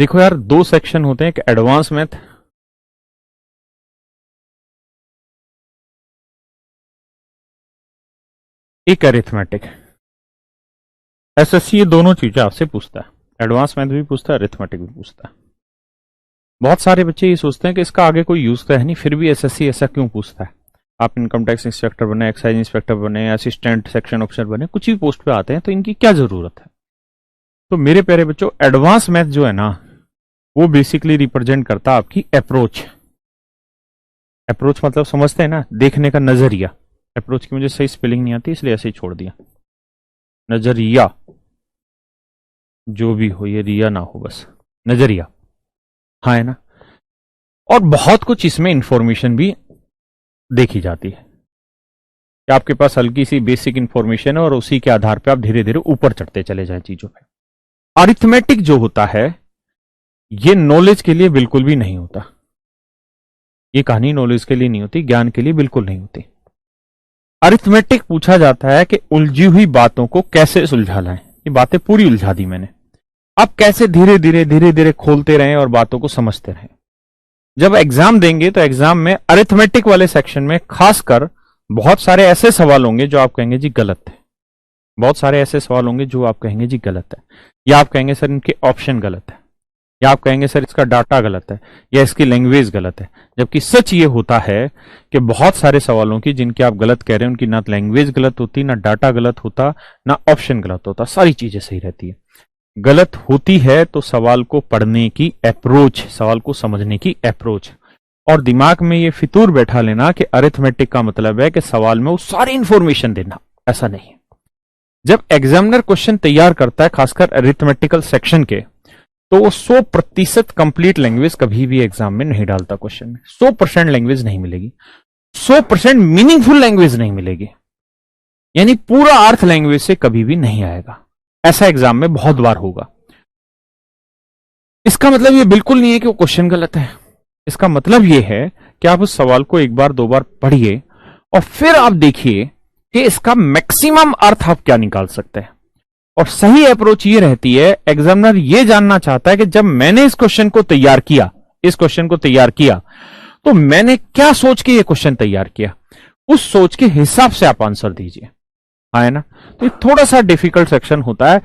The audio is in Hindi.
देखो यार, दो सेक्शन होते हैं, एक एडवांस मैथ, एक अरिथमेटिक। एसएससी ये दोनों चीजें आपसे पूछता है, एडवांस मैथ भी पूछता है, अरिथमेटिक भी पूछता है। बहुत सारे बच्चे ये सोचते हैं कि इसका आगे कोई यूज तो है नहीं, फिर भी एसएससी ऐसा क्यों पूछता है। आप इनकम टैक्स इंस्पेक्टर बने, एक्साइज इंस्पेक्टर बने, असिस्टेंट सेक्शन ऑफिसर बने, कुछ भी पोस्ट पे आते हैं, तो इनकी क्या जरूरत है। तो मेरे प्यारे बच्चों, एडवांस मैथ जो है ना, वो बेसिकली रिप्रेजेंट करता है आपकी अप्रोच। अप्रोच मतलब समझते हैं ना, देखने का नजरिया। अप्रोच की मुझे सही स्पेलिंग नहीं आती, इसलिए ऐसे ही छोड़ दिया। नजरिया, जो भी हो, ये रिया ना हो, बस नजरिया। हाँ, है ना। और बहुत कुछ इसमें इंफॉर्मेशन भी देखी जाती है कि आपके पास हल्की सी बेसिक इंफॉर्मेशन है और उसी के आधार पे आप धीरे धीरे ऊपर चढ़ते चले जाएं चीजों पे। अरिथमेटिक जो होता है, ये नॉलेज के लिए बिल्कुल भी नहीं होता। ये कहानी नॉलेज के लिए नहीं होती, ज्ञान के लिए बिल्कुल नहीं होती। अरिथमेटिक पूछा जाता है कि उलझी हुई बातों को कैसे सुलझा लाएं। ये बातें पूरी उलझा दी मैंने, आप कैसे धीरे धीरे खोलते रहें और बातों को समझते रहें। जब एग्जाम देंगे तो एग्जाम में अरिथमेटिक वाले सेक्शन में खासकर बहुत सारे ऐसे सवाल होंगे जो आप कहेंगे जी गलत है। बहुत सारे ऐसे सवाल होंगे जो आप कहेंगे जी गलत है, या आप कहेंगे सर इनके ऑप्शन गलत है, या आप कहेंगे सर इसका डाटा गलत है, या इसकी लैंग्वेज गलत है। जबकि सच ये होता है कि बहुत सारे सवालों की जिनके आप गलत कह रहे हैं, उनकी ना लैंग्वेज गलत होती, ना डाटा गलत होता, ना ऑप्शन गलत होता, सारी चीजें सही रहती है। गलत होती है तो सवाल को पढ़ने की अप्रोच, सवाल को समझने की अप्रोच। और दिमाग में ये फितूर बैठा लेना कि अरिथमेटिक का मतलब है कि सवाल में वो सारी इंफॉर्मेशन देना, ऐसा नहीं है। जब एग्जामिनर क्वेश्चन तैयार करता है, खासकर अरिथमेटिकल सेक्शन के, तो वो 100% कंप्लीट लैंग्वेज कभी भी एग्जाम में नहीं डालता। क्वेश्चन में 100% लैंग्वेज नहीं मिलेगी, 100% मीनिंगफुल लैंग्वेज नहीं मिलेगी, यानी पूरा अर्थ लैंग्वेज से कभी भी नहीं आएगा। ऐसा एग्जाम में बहुत बार होगा। इसका मतलब ये बिल्कुल नहीं है कि वो क्वेश्चन गलत है। इसका मतलब ये है कि आप उस सवाल को एक बार दो बार पढ़िए और फिर आप देखिए कि इसका मैक्सिमम अर्थ आप क्या निकाल सकते हैं। और सही अप्रोच ये रहती है, एग्जामिनर ये जानना चाहता है कि जब मैंने इस क्वेश्चन को तैयार किया, तो मैंने क्या सोच के ये क्वेश्चन तैयार किया, उस सोच के हिसाब से आप आंसर दीजिए। हाँ, है ना। तो ये थोड़ा सा डिफिकल्ट सेक्शन होता है।